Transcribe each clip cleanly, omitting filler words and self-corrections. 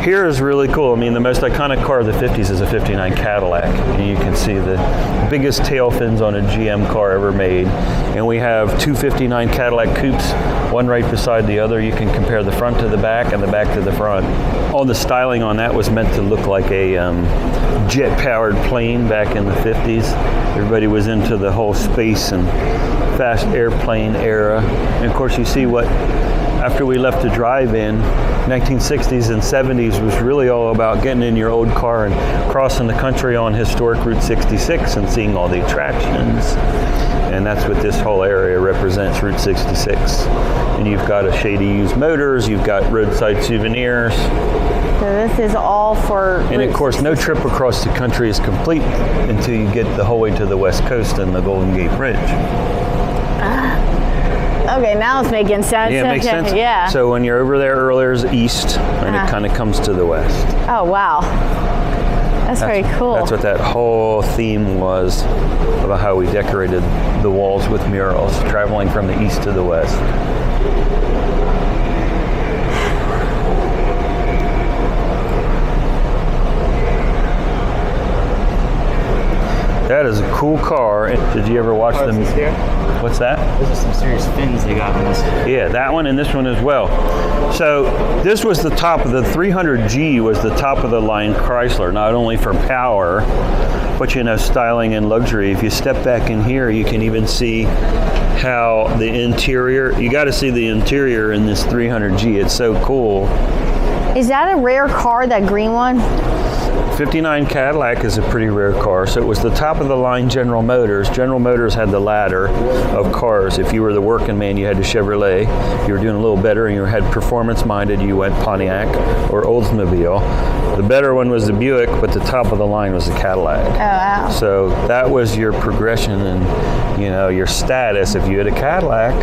Here is really cool. I mean, the most iconic car of the 50s is a 59 Cadillac. And you can see the biggest tail fins on a GM car ever made. And we have two 59 Cadillac coupes, one right beside the other. You can compare the front to the back and the back to the front. All the styling on that was meant to look like a jet-powered plane back in the 50s. Everybody was into the whole space and fast airplane era. And of course, you see what, after we left the drive-in, 1960s and 70s was really all about getting in your old car and crossing the country on historic Route 66 and seeing all the attractions. And that's what this whole area represents, Route 66. And you've got a shady used motors, you've got roadside souvenirs. So this is all for And of course, no trip across the country is complete until you get the whole way to the West Coast and the Golden Gate Bridge. Okay, now it's making sense. Yeah, it makes sense. Yeah. So when you're over there earlier is east, and it kind of comes to the west. Oh, wow. That's very cool. That's what that whole theme was about how we decorated the walls with murals, traveling from the east to the west. That is a cool car. Did you ever watch them? What's that? Those are some serious fins they got on this. Yeah, that one and this one as well. So this was the top of the 300G was the top of the line Chrysler, not only for power, but you know, styling and luxury. If you step back in here, you can even see how the interior, you got to see the interior in this 300G. It's so cool. Is that a rare car, that green one? 59 Cadillac is a pretty rare car. So it was the top of the line General Motors. General Motors had the ladder of cars. If you were the working man, you had the Chevrolet. If you were doing a little better and you had performance minded, you went Pontiac or Oldsmobile. The better one was the Buick, but the top of the line was the Cadillac. Oh, wow. So that was your progression and, you know, your status. If you had a Cadillac,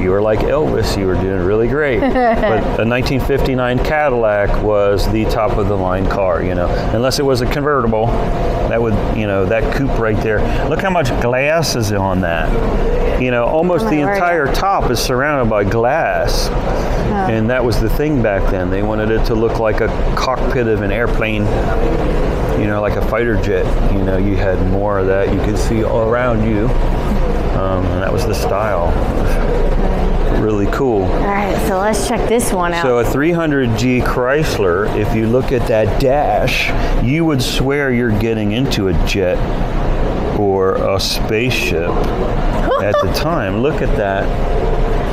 you were like Elvis. You were doing really great. But a 1959 Cadillac was the top of the line car, you know, unless it was a convertible. That would, you know, that coupe right there. Look how much glass is on that. You know, almost the entire top is surrounded by glass. And that was the thing back then. They wanted it to look like a cockpit of an airplane, you know, like a fighter jet. You know, you had more of that you could see all around you. And that was the style. Really cool. All right, so let's check this one out. So a 300G Chrysler, if you look at that dash, you would swear you're getting into a jet or a spaceship at the time. Look at that.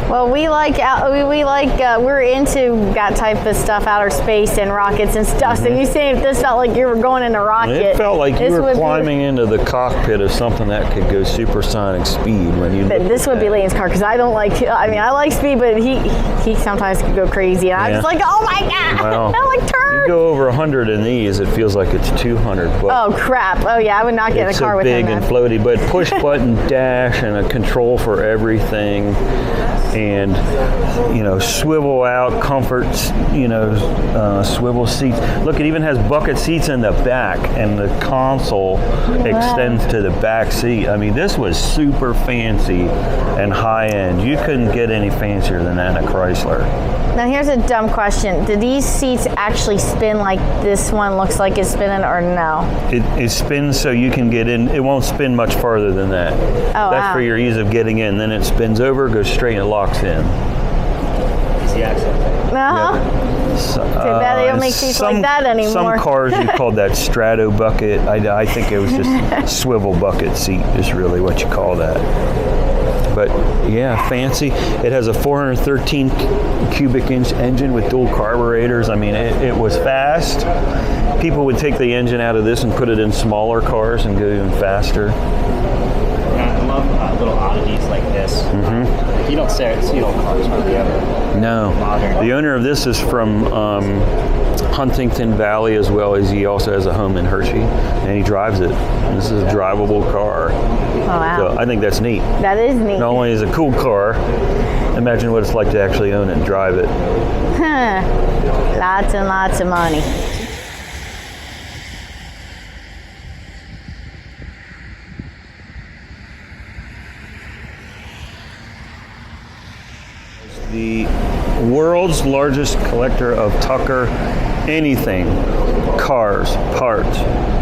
Well, we're into that type of stuff, outer space and rockets and stuff. So you say if this felt like you were going in a rocket, It felt like you were climbing into the cockpit of something that could go supersonic speed when you. This would be Lane's car because I don't like. I mean, I like speed, but he sometimes could go crazy, and I'm just like, oh my god, Well, I like turn. You go over 100 in these, it feels like it's 200. But Oh crap! Oh yeah, I would not get in a car with him. It's so big and floaty, but push button dash and a control for everything. And, you know, swivel out comforts, you know, swivel seats. Look, it even has bucket seats in the back, and the console extends to the back seat. I mean, this was super fancy and high end. You couldn't get any fancier than that in a Chrysler. Now here's a dumb question. Do these seats actually spin like this one looks like it's spinning, or no? It spins so you can get in. It won't spin much farther than that. Oh, That's for your ease of getting in. Then it spins over, goes straight, and it locks in. Easy access. Uh-huh. So, Too bad they don't make seats like that anymore. Some cars you call that strato bucket. I think it was just swivel bucket seat is really what you call that. But yeah, fancy. It has a 413 cubic inch engine with dual carburetors. I mean, it was fast. People would take the engine out of this and put it in smaller cars and go even faster. I love little oddities like this. Like you don't see old cars hardly ever. No. Modern. The owner of this is from Huntington Valley, as well as he also has a home in Hershey, and he drives it. And this is a drivable car. Oh, wow. So I think that's neat. That is neat. Not only is it a cool car, imagine what it's like to actually own it and drive it. Huh. Lots and lots of money. The world's largest collector of Tucker anything, cars, parts,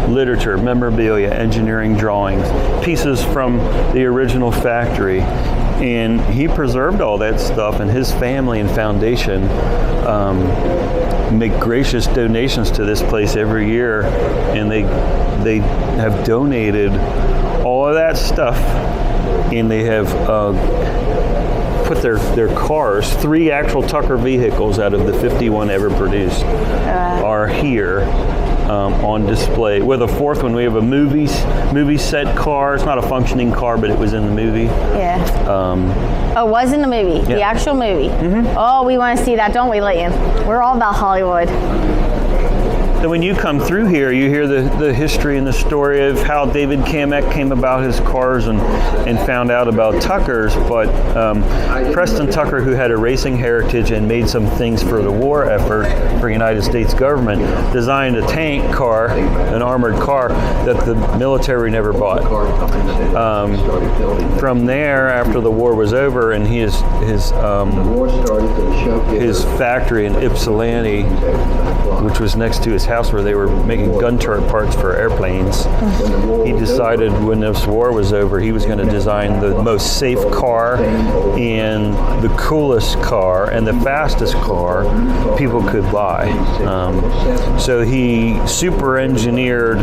literature, memorabilia, engineering drawings, pieces from the original factory. And he preserved all that stuff, and his family and foundation make gracious donations to this place every year, and they have donated all of that stuff, and they have put their cars, 3 actual Tucker vehicles out of the 51 ever produced are here on display. With a 4th one, we have a movie set car. It's not a functioning car, but it was in the movie. Yeah. It was in the movie, the actual movie. Mm-hmm. Oh, we want to see that, don't we, Leighton? We're all about Hollywood. So when you come through here, you hear the history and the story of how David Kamek came about his cars and found out about Tucker's. But Preston Tucker, who had a racing heritage and made some things for the war effort for the United States government, designed a tank car, an armored car, that the military never bought. From there, after the war was over, and his factory in Ypsilanti, which was next to his house where they were making gun turret parts for airplanes, he decided when this war was over he was going to design the most safe car and the coolest car and the fastest car people could buy. So he super engineered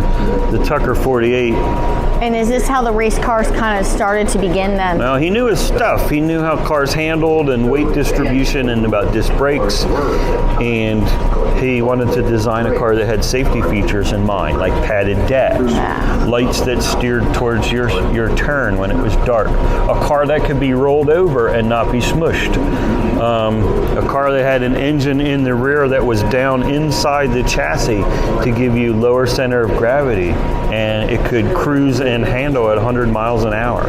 the Tucker 48. And is this how the race cars kind of started to begin then? Well, he knew his stuff. He knew how cars handled and weight distribution and about disc brakes, and he wanted to design a car that had safety features in mind, like padded dash, lights that steered towards your turn when it was dark, a car that could be rolled over and not be smushed, a car that had an engine in the rear that was down inside the chassis to give you lower center of gravity, and it could cruise and handle at 100 miles an hour.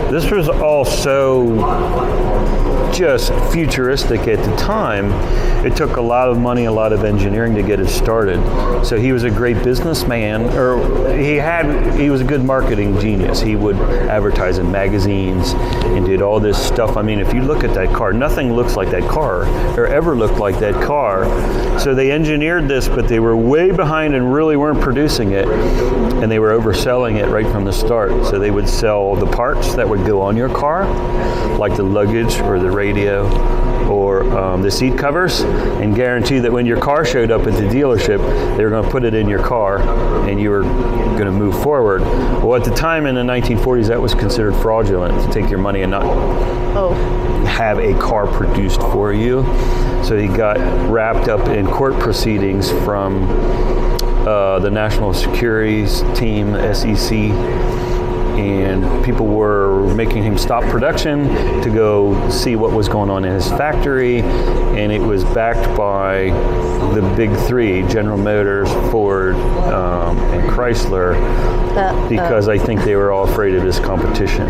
This was all so just futuristic at the time. It took a lot of money, a lot of engineering to get it started. So he was a great businessman, or he was a good marketing genius. He would advertise in magazines and did all this stuff. I mean, if you look at that car, nothing looks like that car or ever looked like that car. So they engineered this, but they were way behind and really weren't producing it, and they were overselling it right from the start. So they would sell the parts that would go on your car, like the luggage or the radio or the seat covers, and guarantee that when your car showed up at the dealership, they were going to put it in your car and you were going to move forward. Well, at the time in the 1940s, that was considered fraudulent, to take your money and not have a car produced for you. So he got wrapped up in court proceedings from the National Securities Team, SEC, and people were making him stop production to go see what was going on in his factory, and it was backed by the big 3, General Motors, Ford, and Chrysler, because I think they were all afraid of his competition.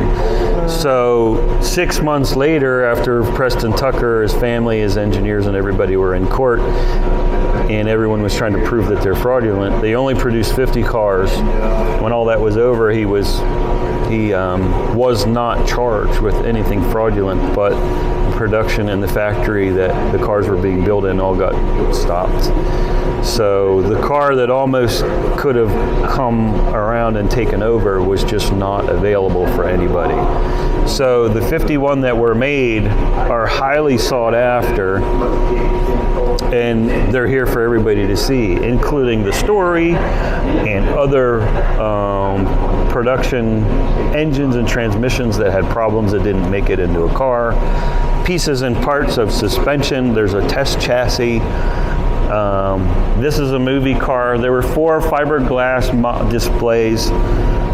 So 6 months later, after Preston Tucker, his family, his engineers, and everybody were in court, and everyone was trying to prove that they're fraudulent, they only produced 50 cars. When all that was over, he was not charged with anything fraudulent, but the production in the factory that the cars were being built in all got stopped. So the car that almost could have come around and taken over was just not available for anybody. So the 51 that were made are highly sought after, and they're here for everybody to see, including the story and other production engines and transmissions that had problems that didn't make it into a car, pieces and parts of suspension. There's a test chassis. This is a movie car. There were 4 fiberglass displays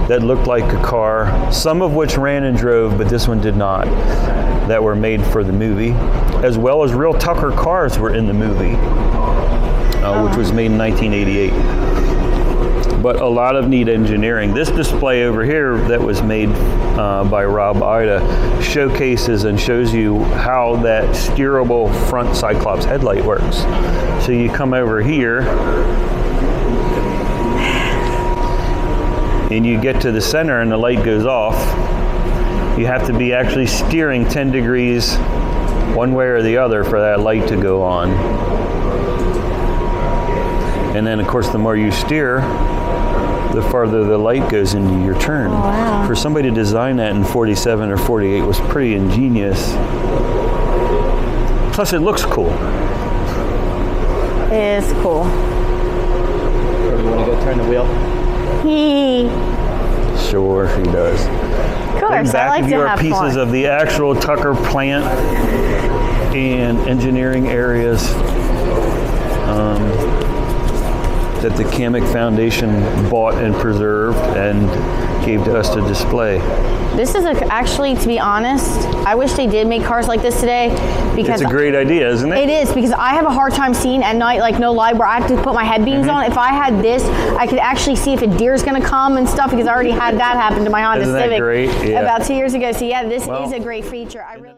that looked like a car, some of which ran and drove, but this one did not, that were made for the movie, as well as real Tucker cars were in the movie, which was made in 1988. But a lot of neat engineering. This display over here that was made by Rob Ida showcases and shows you how that steerable front Cyclops headlight works. So you come over here and you get to the center and the light goes off. You have to be actually steering 10 degrees one way or the other for that light to go on. And then, of course, the more you steer, the farther the light goes into your turn. Oh, wow. For somebody to design that in 47 or 48 was pretty ingenious. Plus, it looks cool. It is cool. You want to go turn the wheel? Sure, he does. Of course, In back I like of to you are have pieces fun. of the actual Tucker plant and engineering areas that the Kamek Foundation bought and preserved and gave to us to display. This is actually, to be honest, I wish they did make cars like this today because It's a great idea, isn't it? it is, because I have a hard time seeing at night, like no lie, where I have to put my head beams on. If I had this, I could actually see if a deer's gonna come and stuff, because I already had that happen to my Honda Isn't that Civic great? Yeah. about 2 years ago. So yeah, this Well- is a great feature. I really